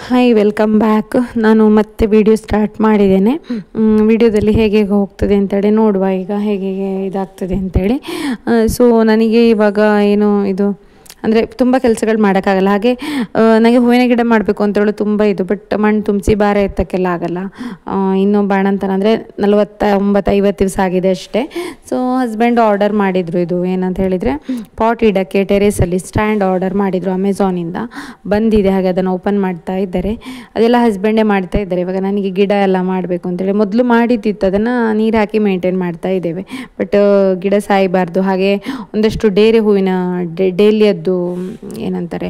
Hi welcome back. ನಾನು ಮತ್ತೆ video start ಮಾಡಿದ್ದೇನೆ. ವಿಡಿಯೋದಲ್ಲಿ ಹೇಗೆ ಹೋಗ್ತದೆ ಅಂತೇಳಿ ನೋಡುವ, ಈಗ ಹೇಗೆ ಇದಾಗ್ತದೆ ಅಂತೇಳಿ. ಸೊ ನನಗೆ ಇವಾಗ ಏನು ಇದು ಅಂದರೆ ತುಂಬ ಕೆಲಸಗಳು ಮಾಡೋಕ್ಕಾಗಲ್ಲ. ಹಾಗೆ ನನಗೆ ಹೂವಿನ ಗಿಡ ಮಾಡಬೇಕು ಅಂತೇಳಿ ತುಂಬ ಇದು, ಬಟ್ ಮಣ್ಣು ತುಂಬಿಸಿ ಭಾರ ಎತ್ತಕ್ಕೆಲ್ಲ ಆಗಲ್ಲ. ಇನ್ನೂ ಬಾಣಂತನ ಅಂದರೆ 49-50 ದಿವಸ ಆಗಿದೆ ಅಷ್ಟೇ. ಸೊ ಹಸ್ಬೆಂಡ್ ಆರ್ಡರ್ ಮಾಡಿದರು, ಇದು ಏನಂತ ಹೇಳಿದರೆ ಪಾಟ್ ಇಡೋಕ್ಕೆ ಟೆರೇಸಲ್ಲಿ ಸ್ಟ್ಯಾಂಡ್ ಆರ್ಡರ್ ಮಾಡಿದರು ಅಮೆಝಾನಿಂದ. ಬಂದಿದೆ, ಹಾಗೆ ಅದನ್ನು ಓಪನ್ ಮಾಡ್ತಾ ಇದ್ದಾರೆ. ಅದೆಲ್ಲ ಹಸ್ಬೆಂಡೇ ಮಾಡ್ತಾ ಇದ್ದಾರೆ. ಇವಾಗ ನನಗೆ ಗಿಡ ಎಲ್ಲ ಮಾಡಬೇಕು ಅಂತೇಳಿ ಮೊದಲು ಮಾಡಿದ್ದಿತ್ತು, ಅದನ್ನು ನೀರು ಹಾಕಿ ಮೇಂಟೈನ್ ಮಾಡ್ತಾ ಇದ್ದೇವೆ. ಬಟ್ ಗಿಡ ಸಾಯಬಾರ್ದು, ಹಾಗೆ ಒಂದಷ್ಟು ಡೇರೆ ಹೂವಿನ ಡೇಲಿಯದ್ದು ಏನಂತಾರೆ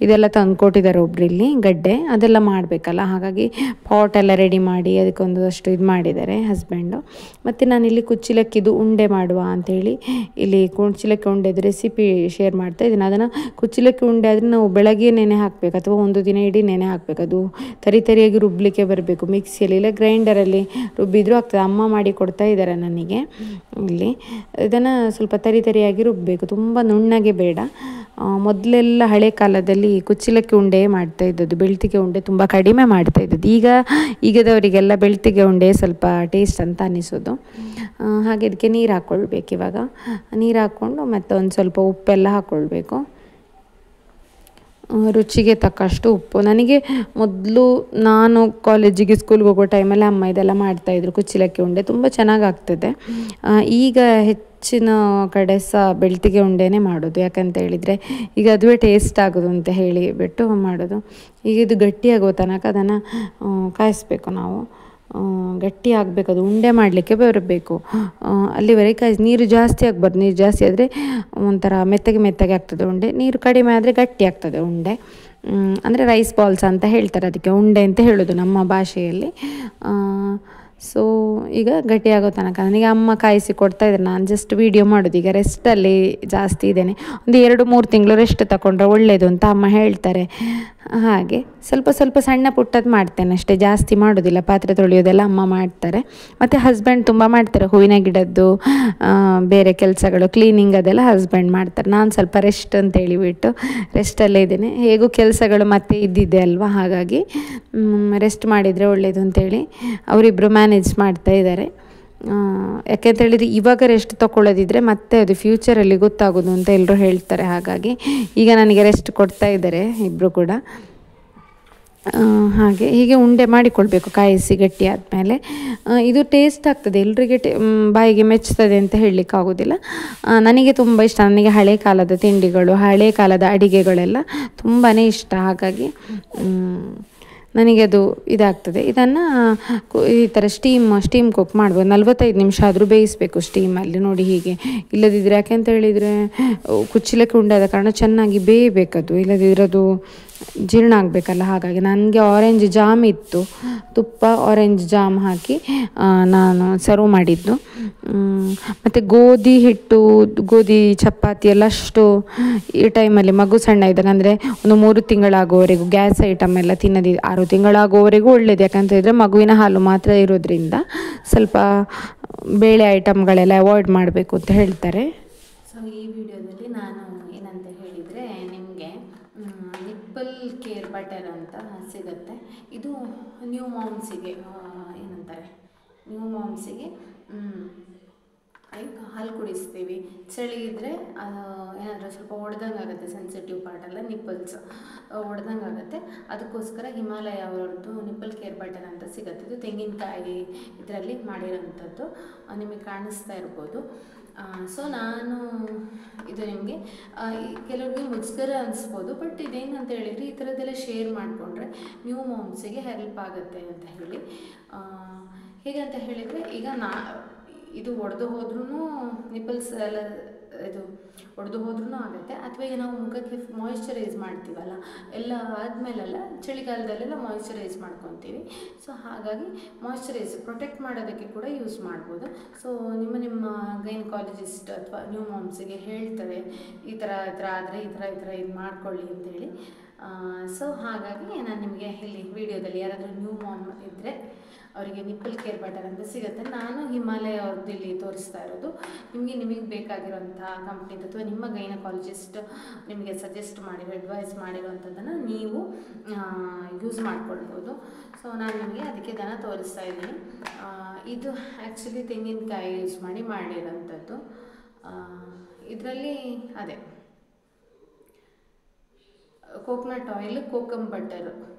ಇದೆಲ್ಲ ತಂದು ಕೊಟ್ಟಿದ್ದಾರೆ ಒಬ್ರು ಇಲ್ಲಿ, ಗಡ್ಡೆ ಅದೆಲ್ಲ ಮಾಡಬೇಕಲ್ಲ. ಹಾಗಾಗಿ ಪಾಟ್ ಎಲ್ಲ ರೆಡಿ ಮಾಡಿ ಅದಕ್ಕೊಂದಷ್ಟು ಇದು ಮಾಡಿದ್ದಾರೆ ಹಸ್ಬೆಂಡು. ಮತ್ತು ನಾನಿಲ್ಲಿ ಕುಚ್ಚಲಕ್ಕಿದು ಉಂಡೆ ಮಾಡುವ ಅಂಥೇಳಿ ಇಲ್ಲಿ ಕುಚ್ಚಲಕ್ಕಿ ಉಂಡೆದು ರೆಸಿಪಿ ಶೇರ್ ಮಾಡ್ತಾ ಇದ್ದೀನಿ. ಅದನ್ನು ಕುಚ್ಚಲಕ್ಕಿ ಉಂಡೆ ಆದರೆ ನಾವು ಬೆಳಗ್ಗೆ ನೆನೆ ಹಾಕಬೇಕು ಅಥವಾ ಒಂದು ದಿನ ಇಡೀ ನೆನೆ ಹಾಕಬೇಕು. ಅದು ತರಿಯಾಗಿ ರುಬ್ಬಲಿಕ್ಕೆ ಬರಬೇಕು. ಮಿಕ್ಸಿಯಲ್ಲಿ ಇಲ್ಲ ಗ್ರೈಂಡರಲ್ಲಿ ರುಬ್ಬಿದ್ರೂ ಆಗ್ತದೆ. ಅಮ್ಮ ಮಾಡಿ ಕೊಡ್ತಾ ಇದ್ದಾರೆ ನನಗೆ ಇಲ್ಲಿ. ಇದನ್ನು ಸ್ವಲ್ಪ ತರಿಯಾಗಿ ರುಬ್ಬಬೇಕು, ತುಂಬ ನುಣ್ಣಗೆ ಬೇಡ. ಮೊದಲೆಲ್ಲ ಹಳೆ ಕಾಲದಲ್ಲಿ ಕುಚ್ಚಲಕ್ಕಿ ಉಂಡೆ ಮಾಡ್ತಾ ಇದ್ದದ್ದು, ಬೆಳ್ತಿಗೆ ಉಂಡೆ ತುಂಬ ಕಡಿಮೆ ಮಾಡ್ತಾ ಇದ್ದದ್ದು. ಈಗದವರಿಗೆಲ್ಲ ಬೆಳ್ತಿಗೆ ಉಂಡೆ ಸ್ವಲ್ಪ ಟೇಸ್ಟ್ ಅಂತ ಅನ್ನಿಸೋದು. ಹಾಗೆ ಇದಕ್ಕೆ ನೀರು ಹಾಕ್ಕೊಳ್ಬೇಕು. ಇವಾಗ ನೀರು ಹಾಕ್ಕೊಂಡು ಮತ್ತು ಒಂದು ಸ್ವಲ್ಪ ಉಪ್ಪೆಲ್ಲ ಹಾಕ್ಕೊಳ್ಬೇಕು, ರುಚಿಗೆ ತಕ್ಕಷ್ಟು ಉಪ್ಪು. ನನಗೆ ಮೊದಲು ನಾನು ಕಾಲೇಜಿಗೆ ಸ್ಕೂಲ್ಗೆ ಹೋಗೋ ಟೈಮಲ್ಲಿ ಅಮ್ಮ ಇದೆಲ್ಲ ಮಾಡ್ತಾಯಿದ್ರು, ಕುಚ್ಚಲಕ್ಕಿ ಉಂಡೆ ತುಂಬ ಚೆನ್ನಾಗಾಗ್ತದೆ. ಈಗ ಹೆಚ್ಚಿನ ಕಡೆ ಸಹ ಬೆಳ್ತಿಗೆ ಉಂಡೆನೇ ಮಾಡೋದು, ಯಾಕಂತ ಹೇಳಿದರೆ ಈಗ ಅದುವೇ ಟೇಸ್ಟ್ ಆಗೋದು ಅಂತ ಹೇಳಿಬಿಟ್ಟು ಮಾಡೋದು. ಈಗ ಇದು ಗಟ್ಟಿಯಾಗೋ ತನಕ ಅದನ್ನು ಕಾಯಿಸ್ಬೇಕು ನಾವು. ಗಟ್ಟಿ ಆಗಬೇಕು, ಅದು ಉಂಡೆ ಮಾಡಲಿಕ್ಕೆ ಬರಬೇಕು. ಅಲ್ಲಿವರೆಗೆ ಕಾಯಿಸಿ. ನೀರು ಜಾಸ್ತಿ ಆಗಬಾರ್ದು, ನೀರು ಜಾಸ್ತಿ ಆದರೆ ಒಂಥರ ಮೆತ್ತಗೆ ಆಗ್ತದೆ ಉಂಡೆ. ನೀರು ಕಡಿಮೆ ಆದರೆ ಗಟ್ಟಿ ಆಗ್ತದೆ ಉಂಡೆ. ಅಂದರೆ ರೈಸ್ ಬಾಲ್ಸ್ ಅಂತ ಹೇಳ್ತಾರೆ, ಅದಕ್ಕೆ ಉಂಡೆ ಅಂತ ಹೇಳೋದು ನಮ್ಮ ಭಾಷೆಯಲ್ಲಿ. ಸೊ ಈಗ ಗಟ್ಟಿಯಾಗೋ ತನಕ ನನಗೆ ಅಮ್ಮ ಕಾಯಿಸಿ ಕೊಡ್ತಾ ಇದ್ದಾರೆ, ನಾನು ಜಸ್ಟ್ ವೀಡಿಯೋ ಮಾಡೋದು. ಈಗ ರೆಸ್ಟಲ್ಲಿ ಜಾಸ್ತಿ ಇದ್ದೇನೆ, ಒಂದು 2-3 ತಿಂಗಳು ರೆಸ್ಟ್ ತಗೊಂಡ್ರೆ ಒಳ್ಳೆಯದು ಅಂತ ಅಮ್ಮ ಹೇಳ್ತಾರೆ. ಹಾಗೆ ಸ್ವಲ್ಪ ಸಣ್ಣ ಪುಟ್ಟದ್ದು ಮಾಡ್ತೇನೆ ಅಷ್ಟೇ, ಜಾಸ್ತಿ ಮಾಡೋದಿಲ್ಲ. ಪಾತ್ರೆ ತೊಳೆಯೋದೆಲ್ಲ ಅಮ್ಮ ಮಾಡ್ತಾರೆ. ಮತ್ತು ಹಸ್ಬೆಂಡ್ ತುಂಬ ಮಾಡ್ತಾರೆ, ಹೂವಿನ ಗಿಡದ್ದು ಬೇರೆ ಕೆಲಸಗಳು, ಕ್ಲೀನಿಂಗ್ ಅದೆಲ್ಲ ಹಸ್ಬೆಂಡ್ ಮಾಡ್ತಾರೆ. ನಾನು ಸ್ವಲ್ಪ ರೆಸ್ಟ್ ಅಂತ ಹೇಳಿಬಿಟ್ಟು ರೆಸ್ಟಲ್ಲೇ ಇದ್ದೇನೆ. ಹೇಗೂ ಕೆಲಸಗಳು ಮತ್ತೆ ಇದ್ದಿದೆ ಅಲ್ವಾ, ಹಾಗಾಗಿ ರೆಸ್ಟ್ ಮಾಡಿದರೆ ಒಳ್ಳೆಯದು ಅಂತೇಳಿ ಅವರಿಬ್ಬರು ಮ್ಯಾನೇಜ್ ಮಾಡ್ತಾ ಇದ್ದಾರೆ. ಯಾಕೆಂತೇಳಿದರೆ ಇವಾಗ ರೆಸ್ಟ್ ತೊಗೊಳ್ಳೋದಿದ್ರೆ ಮತ್ತೆ ಅದು ಫ್ಯೂಚರಲ್ಲಿ ಗೊತ್ತಾಗೋದು ಅಂತ ಎಲ್ಲರೂ ಹೇಳ್ತಾರೆ. ಹಾಗಾಗಿ ಈಗ ನನಗೆ ರೆಸ್ಟ್ ಕೊಡ್ತಾ ಇದ್ದಾರೆ ಇಬ್ಬರು ಕೂಡ. ಹೀಗೆ ಉಂಡೆ ಮಾಡಿಕೊಳ್ಬೇಕು ಕಾಯಿಸಿ ಗಟ್ಟಿ ಆದಮೇಲೆ. ಇದು ಟೇಸ್ಟ್ ಆಗ್ತದೆ, ಎಲ್ರಿಗೆ ಬಾಯಿಗೆ ಮೆಚ್ಚುತ್ತದೆ ಅಂತ ಹೇಳಲಿಕ್ಕೆ ಆಗೋದಿಲ್ಲ. ನನಗೆ ತುಂಬ ಇಷ್ಟ. ನನಗೆ ಹಳೆ ಕಾಲದ ತಿಂಡಿಗಳು, ಹಳೆ ಕಾಲದ ಅಡಿಗೆಗಳೆಲ್ಲ ತುಂಬಾ ಇಷ್ಟ. ಹಾಗಾಗಿ ನನಗೆ ಅದು ಇದಾಗ್ತದೆ. ಇದನ್ನು ಈ ಥರ ಸ್ಟೀಮ್ ಕುಕ್ ಮಾಡ್ಬೋದು. 45 ನಿಮಿಷ ಆದರೂ ಬೇಯಿಸಬೇಕು ಸ್ಟೀಮಲ್ಲಿ, ನೋಡಿ ಹೀಗೆ. ಇಲ್ಲದಿದ್ದರೆ ಯಾಕೆಂತ ಹೇಳಿದರೆ ಕುಚ್ಚಲಕ್ಕಿ ಉಂಡೆ ಆದ ಕಾರಣ ಚೆನ್ನಾಗಿ ಬೇಯಬೇಕದು, ಇಲ್ಲದಿದ್ದರೆ ಅದು ಜೀರ್ಣ ಆಗಬೇಕಲ್ಲ. ಹಾಗಾಗಿ ನನಗೆ ಆರೆಂಜ್ ಜಾಮ್ ಇತ್ತು, ತುಪ್ಪ ಆರೆಂಜ್ ಜಾಮ್ ಹಾಕಿ ನಾನು ಸರ್ವ್ ಮಾಡಿದ್ದು. ಮತ್ತು ಗೋಧಿ ಹಿಟ್ಟು, ಗೋಧಿ ಚಪಾತಿ ಎಲ್ಲ ಅಷ್ಟು ಈ ಟೈಮಲ್ಲಿ ಮಗು ಸಣ್ಣ ಇದ್ದಾಗ, ಅಂದರೆ ಒಂದು 3 ತಿಂಗಳಾಗೋವರೆಗೂ ಗ್ಯಾಸ್ ಐಟಮ್ ಎಲ್ಲ ತಿನ್ನೋದು. 6 ತಿಂಗಳಾಗೋವರೆಗೂ ಒಳ್ಳೆಯದು, ಯಾಕಂತ ಹೇಳಿದರೆ ಮಗುವಿನ ಹಾಲು ಮಾತ್ರ ಇರೋದ್ರಿಂದ ಸ್ವಲ್ಪ ಬೇಳೆ ಐಟಮ್ಗಳೆಲ್ಲ ಅವಾಯ್ಡ್ ಮಾಡಬೇಕು ಅಂತ ಹೇಳ್ತಾರೆ. ಸೊ ಈ ವಿಡಿಯೋದಲ್ಲಿ ನಾನು ಏನಂತ ಹೇಳಿದರೆ, ನಿಮಗೆ ನಿಪ್ಪಲ್ ಕೇರ್ ಬಟರ್ ಅಂತ ಸಿಗುತ್ತೆ. ಇದು ನ್ಯೂ ಮಾಮ್ಸಿಗೆ ಏನಂತಾರೆ, ನ್ಯೂ ಮಾಮ್ಸಿಗೆ ಹಾಲು ಕುಡಿಸ್ತೀವಿ. ಚಳಿ ಇದ್ದರೆ ಏನಾದರೂ ಸ್ವಲ್ಪ ಒಡೆದಂಗೆ ಆಗುತ್ತೆ, ಸೆನ್ಸಿಟಿವ್ ಪಾರ್ಟೆಲ್ಲ ನಿಪ್ಪಲ್ಸ್ ಒಡೆದಂಗೆ ಆಗುತ್ತೆ. ಅದಕ್ಕೋಸ್ಕರ ಹಿಮಾಲಯ ಅವರದ್ದು ನಿಪ್ಪಲ್ ಕೇರ್ ಬಟರ್ ಅಂತ ಸಿಗುತ್ತೆ. ಇದು ತೆಂಗಿನಕಾಯಿ ಇದರಲ್ಲಿ ಮಾಡಿರೋಂಥದ್ದು, ನಿಮಗೆ ಕಾಣಿಸ್ತಾ ಇರ್ಬೋದು. ಸೊ ನಾನು ಇದು ನಿಮಗೆ ಕೆಲವ್ರಿಗೆ ಮುಜುಗರ ಅನಿಸ್ಬೋದು, ಬಟ್ ಇದೇನಂತ ಹೇಳಿದರೆ ಈ ಥರದ್ದೆಲ್ಲ ಶೇರ್ ಮಾಡಿಕೊಂಡ್ರೆ ನ್ಯೂ ಮಾಮ್ಸಿಗೆ ಹೆಲ್ಪ್ ಆಗುತ್ತೆ ಅಂತ ಹೇಳಿ. ಹೇಗಂತ ಹೇಳಿದರೆ, ಈಗ ಇದು ಒಡೆದು ಹೋದ್ರೂ ನಿಪ್ಪಲ್ಸ್ ಎಲ್ಲ ಇದು ಒಡೆದು ಹೋದ್ರೂ ಆಗುತ್ತೆ. ಅಥವಾ ಈಗ ನಾವು ಮುಖಕ್ಕೆ ಮಾಯಿಶ್ಚರೈಸ್ ಮಾಡ್ತೀವಲ್ಲ, ಎಲ್ಲ ಆದಮೇಲೆಲ್ಲ ಚಳಿಗಾಲದಲ್ಲೆಲ್ಲ ಮಾಯಿಶ್ಚರೈಸ್ ಮಾಡ್ಕೊತೀವಿ. ಸೊ ಹಾಗಾಗಿ ಮಾಯಿಶ್ಚರೈಸ್ ಪ್ರೊಟೆಕ್ಟ್ ಮಾಡೋದಕ್ಕೆ ಕೂಡ ಯೂಸ್ ಮಾಡ್ಬೋದು. ಸೊ ನಿಮ್ಮ ಗೈನಕಾಲಜಿಸ್ಟ್ ಅಥವಾ ನ್ಯೂ ಮಾಮ್ಸಿಗೆ ಹೇಳ್ತಾರೆ, ಈ ಥರ ಆದರೆ ಈ ಥರ ಇದು ಮಾಡ್ಕೊಳ್ಳಿ ಅಂತೇಳಿ. ಸೊ ಹಾಗಾಗಿ ನಾನು ನಿಮಗೆ ಇಲ್ಲಿ ವಿಡಿಯೋದಲ್ಲಿ ಯಾರಾದರೂ ನ್ಯೂ ಮಾಮ್ ಇದ್ದರೆ ಅವರಿಗೆ ನಿಪ್ಪಲ್ ಕೇರ್ ಬಟರ್ ಅಂತ ಸಿಗುತ್ತೆ. ನಾನು ಹಿಮಾಲಯ ಅವ್ರದ್ದು ಇಲ್ಲಿ ತೋರಿಸ್ತಾ ಇರೋದು. ನಿಮಗೆ ಬೇಕಾಗಿರೋಂಥ ಕಂಪ್ನಿದು ಅಥವಾ ನಿಮ್ಮ ಗೈನಕಾಲಜಿಸ್ಟ್ ನಿಮಗೆ ಸಜೆಸ್ಟ್ ಮಾಡಿರೋ ಅಡ್ವೈಸ್ ಮಾಡಿರೋವಂಥದ್ದನ್ನು ನೀವು ಯೂಸ್ ಮಾಡ್ಕೊಳ್ಬೋದು. ಸೊ ನಾನು ನಿಮಗೆ ಅದಕ್ಕೆ ದನ ತೋರಿಸ್ತಾ ಇದ್ದೀನಿ. ಇದು ಆ್ಯಕ್ಚುಲಿ ತೆಂಗಿನಕಾಯಿ ಯೂಸ್ ಮಾಡಿರೋಂಥದ್ದು. ಇದರಲ್ಲಿ ಅದೇ coconut oil, kokum butter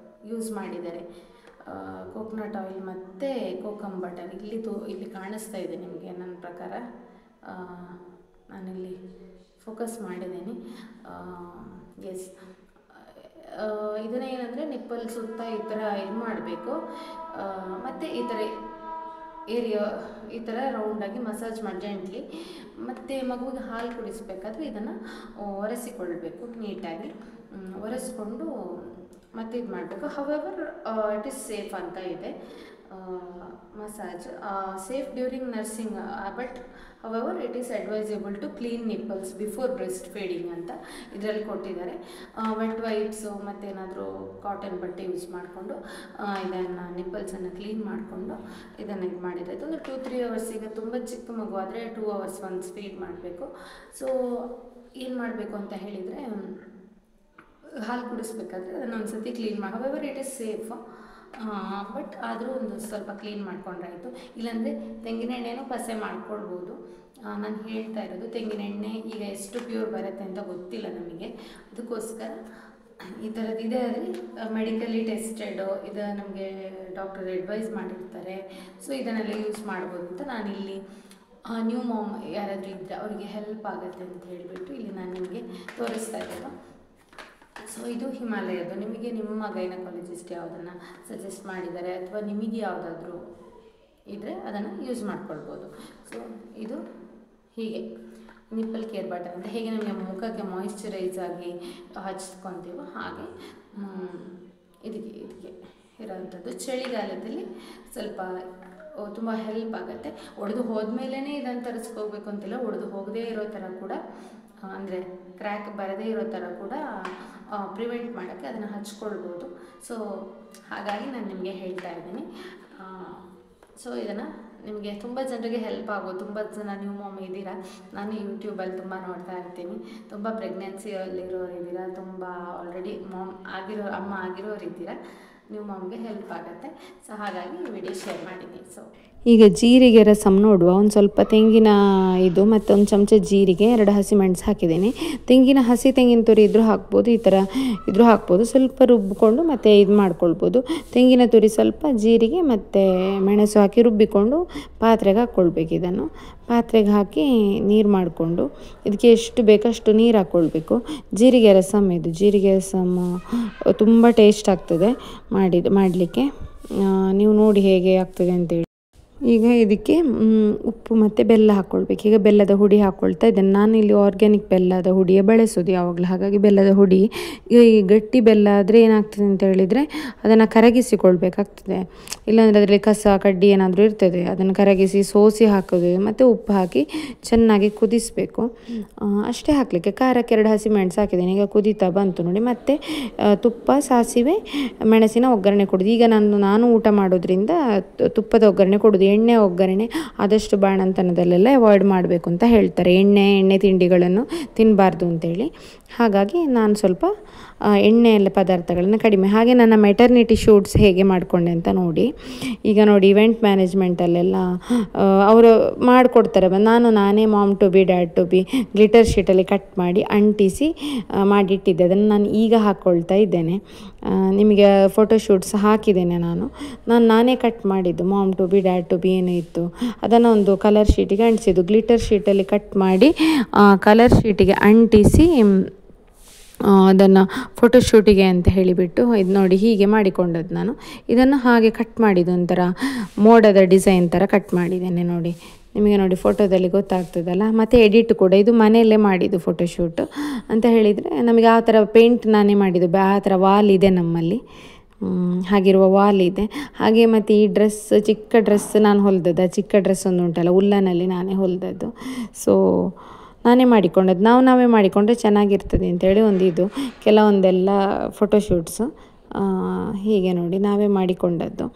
use ಮಾಡಿದ್ದಾರೆ. ಕೋಕೋನಟ್ ಆಯಿಲ್ ಮತ್ತು ಕೋಕಮ್ ಬಟರ್ ಇಲ್ಲಿ ಕಾಣಿಸ್ತಾ ಇದೆ ನಿಮಗೆ. ನನ್ನ ಪ್ರಕಾರ ನಾನಿಲ್ಲಿ ಫೋಕಸ್ ಮಾಡಿದ್ದೀನಿ. ಎಸ್, ಇದನ್ನ ಏನಂದರೆ ನಿಪ್ಪಲ್ ಸುತ್ತ ಈ ಥರ ಇದು ಮಾಡಬೇಕು, ಮತ್ತು ಈ ಥರ ಏರಿಯಾ ಈ ಥರ ರೌಂಡಾಗಿ ಮಸಾಜ್ ಮಾಡಿ ಜೆಂಟ್ಲಿ. ಮತ್ತು ಮಗುವಿಗೆ ಹಾಲು ಕುಡಿಸ್ಬೇಕಾದ್ರೆ ಇದನ್ನು ಒರೆಸಿಕೊಳ್ಬೇಕು, ನೀಟಾಗಿ ಒರೆಸ್ಕೊಂಡು ಮತ್ತೆ ಇದು ಮಾಡಬೇಕು. ಹವೆವರ್ ಇಟ್ ಈಸ್ ಸೇಫ್ ಅಂತ ಇದೆ massage, safe during nursing, but however it is advisable to clean nipples before breastfeeding ಅಂತ ಇದರಲ್ಲಿ ಕೊಟ್ಟಿದ್ದಾರೆ. ವೆಟ್ ವೈಪ್ಸು ಮತ್ತು ಏನಾದರೂ ಕಾಟನ್ ಬಟ್ಟೆ ಯೂಸ್ ಮಾಡಿಕೊಂಡು ಇದನ್ನು ನಿಪ್ಪಲ್ಸನ್ನು ಕ್ಲೀನ್ ಮಾಡಿಕೊಂಡು ಇದನ್ನು ಇದು ಮಾಡಿದ್ದಾಯಿತು. ಒಂದು 2-3 hours. ಈಗ ತುಂಬ ಚಿಕ್ಕ ಮಗು ಆದರೆ 2 hours ಒನ್ಸ್ ಫೀಡ್ ಮಾಡಬೇಕು. ಸೊ ಏನು ಮಾಡಬೇಕು ಅಂತ ಹೇಳಿದರೆ, ಹಾಲು ಕುಡಿಸ್ಬೇಕಾದ್ರೆ ಅದನ್ನು ಒಂದು ಸತಿ ಕ್ಲೀನ್ ಮಾಡಿ, however it is safe, but ಆದರೂ ಒಂದು ಸ್ವಲ್ಪ ಕ್ಲೀನ್ ಮಾಡ್ಕೊಂಡ್ರೆ ಆಯಿತು. ಇಲ್ಲಾಂದರೆ ತೆಂಗಿನ ಎಣ್ಣೆನೂ ಪಸೆ ಮಾಡ್ಕೊಳ್ಬೋದು. ನಾನು ಹೇಳ್ತಾ ಇರೋದು ತೆಂಗಿನ ಎಣ್ಣೆ ಈಗ ಎಷ್ಟು ಪ್ಯೂರ್ ಬರುತ್ತೆ ಅಂತ ಗೊತ್ತಿಲ್ಲ ನಮಗೆ, ಅದಕ್ಕೋಸ್ಕರ ಈ ಥರದ್ದಿದೆ. ಅದರಲ್ಲಿ ಮೆಡಿಕಲಿ ಟೆಸ್ಟೆಡು, ಇದು ನಮಗೆ ಡಾಕ್ಟರ್ ಅಡ್ವೈಸ್ ಮಾಡಿರ್ತಾರೆ. ಸೊ ಇದನ್ನೆಲ್ಲ ಯೂಸ್ ಮಾಡ್ಬೋದು ಅಂತ ನಾನಿಲ್ಲಿ ನ್ಯೂ ಮಾಮ್ ಯಾರಾದರೂ ಇದ್ದರೆ ಅವರಿಗೆ ಹೆಲ್ಪ್ ಆಗುತ್ತೆ ಅಂತ ಹೇಳಿಬಿಟ್ಟು ಇಲ್ಲಿ ನಾನು ನಿಮಗೆ ತೋರಿಸ್ತಾ ಇರೋದು. ಸೊ ಇದು ಹಿಮಾಲಯದು. ನಿಮಗೆ ನಿಮ್ಮ ಗೈನಕಾಲಜಿಸ್ಟ್ ಯಾವುದನ್ನು ಸಜೆಸ್ಟ್ ಮಾಡಿದ್ದಾರೆ ಅಥವಾ ನಿಮಗೆ ಯಾವುದಾದ್ರೂ ಇದ್ದರೆ ಅದನ್ನು ಯೂಸ್ ಮಾಡ್ಕೊಳ್ಬೋದು. ಸೊ ಇದು ಹೀಗೆ ನಿಪ್ಪಲ್ ಕೇರ್ ಬಟರ್ ಅಂತ ಹೇಗೆ ನಮಗೆ ಮುಖಕ್ಕೆ ಮಾಯಿಶ್ಚರೈಸ್ ಆಗಿ ಹಚ್ಕೊತೀವೋ ಹಾಗೆ ಇದಕ್ಕೆ ಇರೋವಂಥದ್ದು. ಚಳಿಗಾಲದಲ್ಲಿ ಸ್ವಲ್ಪ ತುಂಬ ಹೆಲ್ಪ್ ಆಗುತ್ತೆ. ಒಡೆದು ಹೋದ್ಮೇಲೇ ಇದನ್ನು ತರಿಸ್ಕೋಬೇಕು ಅಂತಿಲ್ಲ, ಒಡೆದು ಹೋಗದೇ ಇರೋ ಥರ ಕೂಡ, ಅಂದರೆ ಕ್ರ್ಯಾಕ್ ಬರದೇ ಇರೋ ಥರ ಕೂಡ ಪ್ರಿವೆಂಟ್ ಮಾಡೋಕ್ಕೆ ಅದನ್ನು ಹಚ್ಕೊಳ್ಬೋದು. ಸೊ ಹಾಗಾಗಿ ನಾನು ನಿಮಗೆ ಹೇಳ್ತಾ ಇದ್ದೀನಿ. ಸೊ ಇದನ್ನು ನಿಮಗೆ ತುಂಬ ಜನರಿಗೆ ಹೆಲ್ಪ್ ಆಗೋದು. ತುಂಬ ಜನ ನ್ಯೂ ಮಾಮ್ ಇದ್ದೀರಾ, ನಾನು ಯೂಟ್ಯೂಬಲ್ಲಿ ತುಂಬ ನೋಡ್ತಾ ಇರ್ತೀನಿ. ತುಂಬ ಪ್ರೆಗ್ನೆನ್ಸಿಯಲ್ಲಿರೋರು ಇದ್ದೀರಾ, ತುಂಬ ಆಲ್ರೆಡಿ ಅಮ್ಮ ಆಗಿರೋರು ಇದ್ದೀರಾ. ನ್ಯೂ ಮಾಮ್ಗೆ ಹೆಲ್ಪ್ ಆಗುತ್ತೆ. ಸೊ ಹಾಗಾಗಿ ಈ ವಿಡಿಯೋ ಶೇರ್ ಮಾಡಿದ್ದೀನಿ. ಸೊ ಈಗ ಜೀರಿಗೆ ರಸಮ್ ನೋಡುವ. ಒಂದು ಸ್ವಲ್ಪ ತೆಂಗಿನ ಇದು ಮತ್ತು ಒಂದು ಚಮಚ ಜೀರಿಗೆ, 2 ಹಸಿಮೆಣಸು ಹಾಕಿದ್ದೀನಿ. ಹಸಿ ತೆಂಗಿನ ತುರಿ ಇದ್ದರೂ ಹಾಕ್ಬೋದು, ಈ ಥರ ಇದ್ರೂ ಹಾಕ್ಬೋದು. ಸ್ವಲ್ಪ ರುಬ್ಬಿಕೊಂಡು ಮತ್ತು ಇದು ಮಾಡ್ಕೊಳ್ಬೋದು. ತೆಂಗಿನ ತುರಿ ಸ್ವಲ್ಪ, ಜೀರಿಗೆ ಮತ್ತು ಮೆಣಸು ಹಾಕಿ ರುಬ್ಬಿಕೊಂಡು ಪಾತ್ರೆಗೆ ಹಾಕ್ಕೊಳ್ಬೇಕು. ಇದನ್ನು ಪಾತ್ರೆಗೆ ಹಾಕಿ ನೀರು ಮಾಡಿಕೊಂಡು ಇದಕ್ಕೆ ಎಷ್ಟು ಬೇಕಷ್ಟು ನೀರು ಹಾಕ್ಕೊಳ್ಬೇಕು. ಜೀರಿಗೆ ರಸಮ್ ಇದು. ಜೀರಿಗೆ ರಸಮ್ ತುಂಬ ಟೇಸ್ಟ್ ಆಗ್ತದೆ ಮಾಡಲಿಕ್ಕೆ. ನೀವು ನೋಡಿ ಹೇಗೆ ಆಗ್ತದೆ ಅಂತೇಳಿ. ಈಗ ಇದಕ್ಕೆ ಉಪ್ಪು ಮತ್ತು ಬೆಲ್ಲ ಹಾಕ್ಕೊಳ್ಬೇಕು. ಈಗ ಬೆಲ್ಲದ ಹುಡಿ ಹಾಕ್ಕೊಳ್ತಾ ಇದ್ದೇನೆ. ನಾನು ಇಲ್ಲಿ ಆರ್ಗ್ಯಾನಿಕ್ ಬೆಲ್ಲದ ಹುಡಿಯೇ ಬಳಸೋದು ಯಾವಾಗಲೂ, ಹಾಗಾಗಿ ಬೆಲ್ಲದ ಹುಡಿ. ಈಗ ಈ ಗಟ್ಟಿ ಬೆಲ್ಲ ಆದರೆ ಏನಾಗ್ತದೆ ಅಂತ ಹೇಳಿದರೆ ಅದನ್ನು ಕರಗಿಸಿಕೊಳ್ಬೇಕಾಗ್ತದೆ. ಇಲ್ಲಾಂದರೆ ಅದರಲ್ಲಿ ಕಸ ಕಡ್ಡಿ ಏನಾದರೂ ಇರ್ತದೆ, ಅದನ್ನು ಕರಗಿಸಿ ಸೋಸಿ ಹಾಕೋದು ಮತ್ತು ಉಪ್ಪು ಹಾಕಿ ಚೆನ್ನಾಗಿ ಕುದಿಸಬೇಕು. ಅಷ್ಟೇ ಹಾಕಲಿಕ್ಕೆ. ಖಾರಕ್ಕೆ 2 ಹಸಿಮೆಣಸು ಹಾಕಿದ್ದೇನೆ. ಈಗ ಕುದೀತಾ ಬಂತು ನೋಡಿ. ಮತ್ತು ತುಪ್ಪ, ಸಾಸಿವೆ, ಮೆಣಸಿನ ಒಗ್ಗರಣೆ ಕೊಡೋದು. ಈಗ ನಾನು ಊಟ ಮಾಡೋದ್ರಿಂದ ತುಪ್ಪದ ಒಗ್ಗರಣೆ ಕೊಡೋದು. ಎಣ್ಣೆ ಒಗ್ಗರಣೆ ಆದಷ್ಟು ಬಾಣಂತನದಲ್ಲೆಲ್ಲ ಅವಾಯ್ಡ್ ಮಾಡಬೇಕು ಅಂತ ಹೇಳ್ತಾರೆ. ಎಣ್ಣೆ ತಿಂಡಿಗಳನ್ನು ತಿನ್ನಬಾರ್ದು ಅಂತೇಳಿ. ಹಾಗಾಗಿ ನಾನು ಸ್ವಲ್ಪ ಎಣ್ಣೆ ಎಲ್ಲ ಪದಾರ್ಥಗಳನ್ನು ಕಡಿಮೆ. ಹಾಗೆ ನನ್ನ ಮೆಟರ್ನಿಟಿ ಶೂಟ್ಸ್ ಹೇಗೆ ಮಾಡಿಕೊಂಡೆ ಅಂತ ನೋಡಿ. ಈಗ ನೋಡಿ, ಇವೆಂಟ್ ಮ್ಯಾನೇಜ್ಮೆಂಟಲ್ಲೆಲ್ಲ ಅವರು ಮಾಡಿಕೊಡ್ತಾರೆ. ನಾನೇ mom to be dad to be glitter ಶೀಟಲ್ಲಿ ಕಟ್ ಮಾಡಿ ಅಂಟಿಸಿ ಮಾಡಿಟ್ಟಿದ್ದೆ. ಅದನ್ನು ನಾನು ಈಗ ಹಾಕ್ಕೊಳ್ತಾ ಇದ್ದೇನೆ. ನಿಮಗೆ ಫೋಟೋಶೂಟ್ಸ್ ಹಾಕಿದ್ದೇನೆ ನಾನೇ ಕಟ್ ಮಾಡಿದ್ದು. Mom to be dad to be ಏನು ಇತ್ತು ಅದನ್ನು ಒಂದು ಕಲರ್ ಶೀಟಿಗೆ ಅಂಟಿಸಿದ್ದು. ಗ್ಲಿಟರ್ ಶೀಟಲ್ಲಿ ಕಟ್ ಮಾಡಿ ಕಲರ್ ಶೀಟಿಗೆ ಅಂಟಿಸಿ ಅದನ್ನು ಫೋಟೋಶೂಟಿಗೆ ಅಂತ ಹೇಳಿಬಿಟ್ಟು ಇದು ನೋಡಿ ಹೀಗೆ ಮಾಡಿಕೊಂಡದ್ದು ನಾನು. ಇದನ್ನು ಹಾಗೆ ಕಟ್ ಮಾಡಿದ್ದು ಒಂಥರ ಮೋಡದ ಡಿಸೈನ್ ಥರ ಕಟ್ ಮಾಡಿದ್ದೇನೆ ನೋಡಿ. ನಿಮಗೆ ನೋಡಿ ಫೋಟೋದಲ್ಲಿ ಗೊತ್ತಾಗ್ತದಲ್ಲ. ಮತ್ತು ಎಡಿಟ್ ಕೂಡ ಇದು ಮನೆಯಲ್ಲೇ ಮಾಡಿದ್ದು ಫೋಟೋಶೂಟ್ ಅಂತ ಹೇಳಿದರೆ ನಮಗೆ ಆ ಥರ ಪೇಂಟ್ ನಾನೇ ಮಾಡಿದ್ದು. ಆ ಥರ ವಾಲ್ ಇದೆ ನಮ್ಮಲ್ಲಿ, ಹಾಗಿರುವ ವಾಲ್ ಇದೆ. ಹಾಗೆ ಮತ್ತು ಈ ಚಿಕ್ಕ ಡ್ರೆಸ್ ನಾನು ಹೊಲಿದದ್ದು. ಚಿಕ್ಕ ಡ್ರೆಸ್ ಒಂದು ಉಂಟಲ್ಲ ಉಲ್ಲನಲ್ಲಿ ನಾನೇ ಹೊಲಿದದ್ದು. ಸೊ ನಾನೇ ಮಾಡಿಕೊಂಡದ್ದು. ನಾವೇ ಮಾಡಿಕೊಂಡ್ರೆ ಚೆನ್ನಾಗಿರ್ತದೆ ಅಂತೇಳಿ ಕೆಲವೊಂದೆಲ್ಲ ಫೋಟೋಶೂಟ್ಸು ಹೀಗೆ ನೋಡಿ ನಾವೇ ಮಾಡಿಕೊಂಡದ್ದು.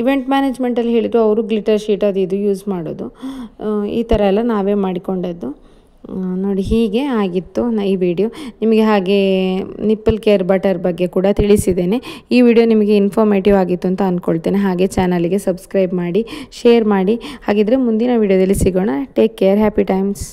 ಇವೆಂಟ್ ಮ್ಯಾನೇಜ್ಮೆಂಟಲ್ಲಿ ಹೇಳಿದ್ರು ಅವರು ಗ್ಲಿಟರ್ ಶೀಟ್ ಅದು ಇದು ಯೂಸ್ ಮಾಡೋದು. ಈ ಥರ ಎಲ್ಲ ನಾವೇ ಮಾಡಿಕೊಂಡದ್ದು. ನೋಡಿ ಹೀಗೆ ಆಗಿತ್ತು ಈ ವಿಡಿಯೋ. ನಿಮಗೆ ಹಾಗೆ ನಿಪ್ಪಲ್ ಕೇರ್ ಬಟರ್ ಬಗ್ಗೆ ಕೂಡ ತಿಳಿಸಿದ್ದೇನೆ. ಈ ವಿಡಿಯೋ ನಿಮಗೆ ಇನ್ಫಾರ್ಮೇಟಿವ್ ಆಗಿತ್ತು ಅಂತ ಅಂದ್ಕೊಳ್ತೇನೆ. ಹಾಗೆ ಚಾನಲಿಗೆ ಸಬ್ಸ್ಕ್ರೈಬ್ ಮಾಡಿ, ಶೇರ್ ಮಾಡಿ. ಹಾಗಿದ್ರೆ ಮುಂದಿನ ವಿಡಿಯೋದಲ್ಲಿ ಸಿಗೋಣ. Take care, happy times.